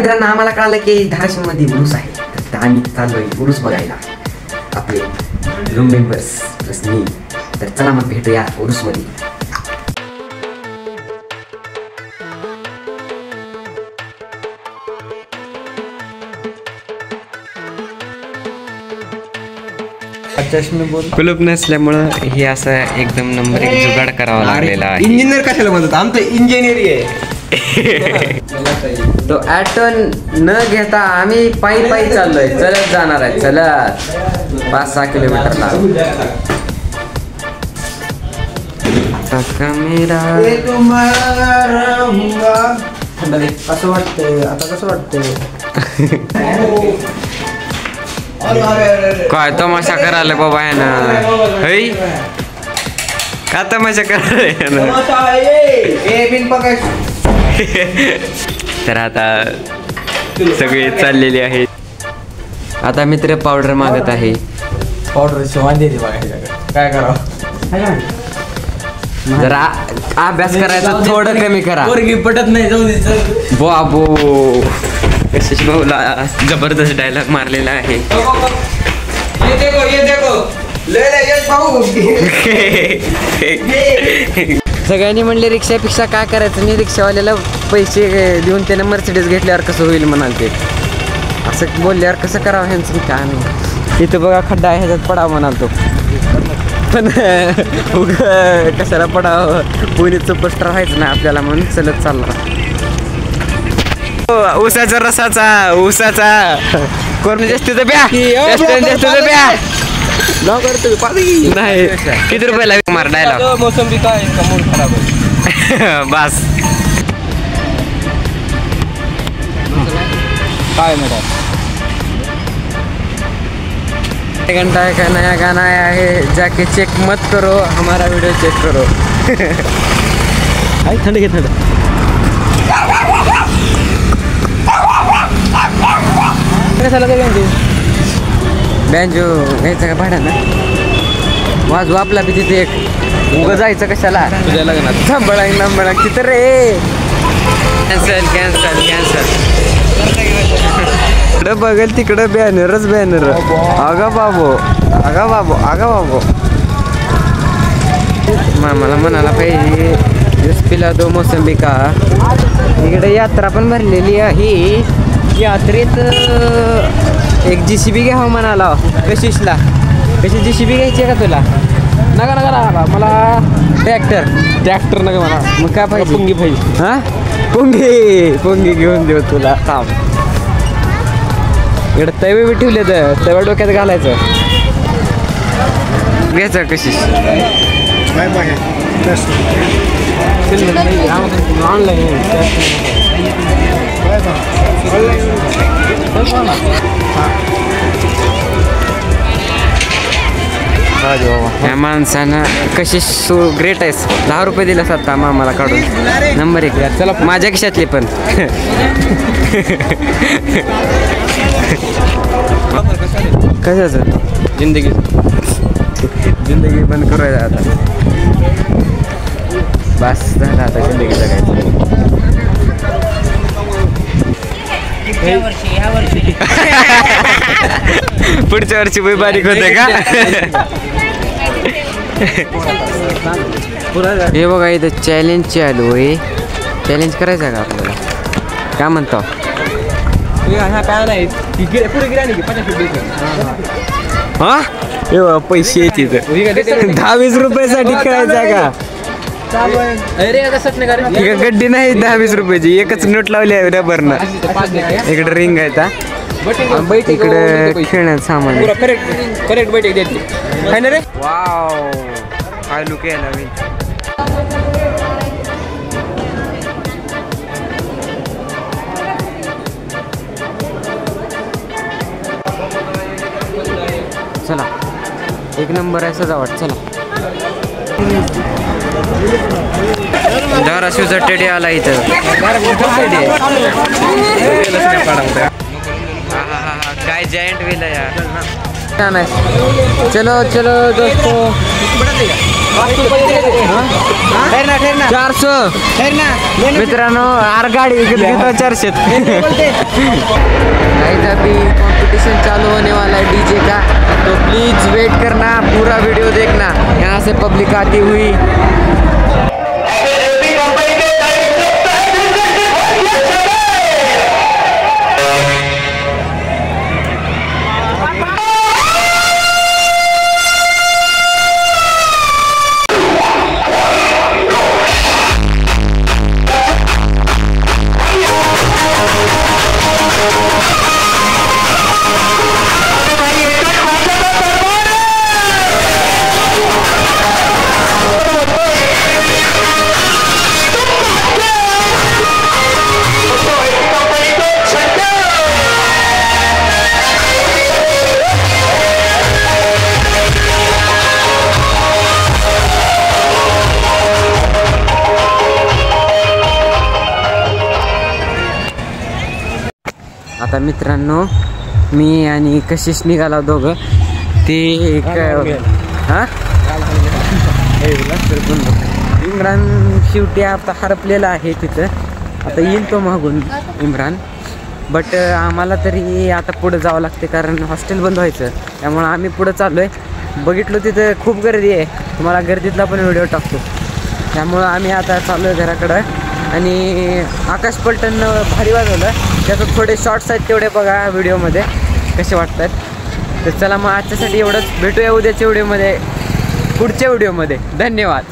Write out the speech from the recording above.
मित्रांनो आम्हाला कळालं की धाराशिवमध्ये उरूस आहे, तर आम्ही चाललोय उरूस बघायला आपले रूम मेंबर्स प्लस मी. तर चला मग भेटूया उरूसमध्ये. कुलूप नसल्यामुळं हे असं एकदम नंबर एक जुगाड करावा लागलेला आहे. इंजिनियर कशाला म्हणतात, आमचं इंजिनिअरिंग आहे. तो ॲटो न घेता आम्ही पायी पायी चाललोय, चलत जाणार आहे, चलत 5-6 किलोमीटरला. कसं वाटतंय आता, कसं वाटतंय? काय तमाशा करायला बाबा आहे ना, है का तमाशा करायला. तर आता सगळे चाललेले आहेत. आता मित्र पावडर मागत आहे. पावडरची वांदे काय करावं, जरा अभ्यास करायचा थोडं कमी करा. पोरगी पटत नाही, जाऊ दे. बाबो कशिश भाऊला जबरदस्त डायलॉग मारलेला आहे. सगळ्यांनी म्हणले रिक्षापेक्षा काय करायचं, मी रिक्षावाल्याला पैसे देऊन त्याने मर्सिडीज घेतल्यावर कसं होईल म्हणाल ते. असं बोलल्यावर कसं करावं ह्यांचं काय नाही. इथं बघा खड्डा आहे, ह्याच्यात पडावं म्हणाल तो, पण कशाला पडावं, पुणे सुपरस्टार व्हायचं नाही आपल्याला म्हणून चलत चालला. उसाचा ऊसाचा कोण जास्त प्या नाही. किती रुपयाला मार डायलॉग. मोसंबी काय मूड खराब आहे. बस काय मॅडम, घंटा का नया गाना आया है, जाके चेक मत करो, हमारा वीडियो चेक करो. थंड घे थंड. बँजो घ्यायचं का भाडा ना, वाजू आपला बी तिथे एक उगं जायचं कशाला तुझ्या लग्नात. थांबळा तिथं रे. कॅन्सल इकडं बघेल तिकडं बॅनरच बॅनर. अगा बाबो मामाला म्हणाला पाहिजे पिला दो मोसंबी का. इकडे यात्रा पण भरलेली आहे. यात्रेत एक JCB घ्यावं म्हणाला कशिशला. कशी JCB घ्यायची आहे का तुला? नका मला ट्रॅक्टर नका मला. मग काय पाहिजे? पुंगी पाहिजे. हां पुंगी घेऊन देऊ तुला. थांब, इकडे तवे बी ठेवले, तर तव्या डोक्यात घालायचं. घ्यायचं कशिश या माणसानं कशिश ग्रेट आहेस. 10 रुपये दिला आता मामाला काढून. नंबर 1 चला माझ्या खिशातले पण. कशाचं जिंदगी बंद करूया आता. बस झालं आता जिंदगी जगायचं. पुढच्या वर्षी बारीक होते का. हे बघा इथं चॅलेंज चालू आहे. चॅलेंज करायचं का आपल्याला, काय म्हणतो? हा पैसे तिथं 10-20 रुपयासाठी खेळायचं आहे का? गड्डी नाही 10-20 रुपयाची, एकच नोट लावली आहे रबरनं. इकडे रिंग आहे का, इकडे खेळण्याचं सामान. करेक्ट बैठक देते रे. वाव काय लुक आहे नवीन. चला एक नंबर आहे सजावट. चला धाराशिवचा टेडी आला इथं. काय जायंट व्हील यार. छान आहे. चलो चलो दोस्तों 400 मित्रांनो आर गाड़ी घेतो 400. अभी कंपटीशन चालू होने वाला है डीजे का, तो प्लीज वेट करना, पूरा वीडियो देखना. यहाँ से पब्लिक आती हुई. आता मित्रांनो मी आणि कशिश निघाला दोघं. ते इम्रान शेवटी आता हरपलेला आहे तिथं. आता येईल तो मागून इम्रान, बट आम्हाला तरी आता पुढं जावं लागते कारण हॉस्टेल बंद व्हायचं. त्यामुळं आम्ही पुढं चाललो आहे. बघितलो तिथं खूप गर्दी आहे, तुम्हाला गर्दीतला पण व्हिडिओ टाकतो. त्यामुळं आम्ही आता चाललो आहे घराकडं. आणि आकाश पलटणनं भारी वाजवलं, त्याचं थोडे शॉर्ट्स आहेत तेवढे बघा व्हिडिओमध्ये कसे वाटतात. तर चला मग आजच्यासाठी एवढंच, भेटूया उद्याच्या व्हिडिओमध्ये, पुढच्या व्हिडिओमध्ये. धन्यवाद.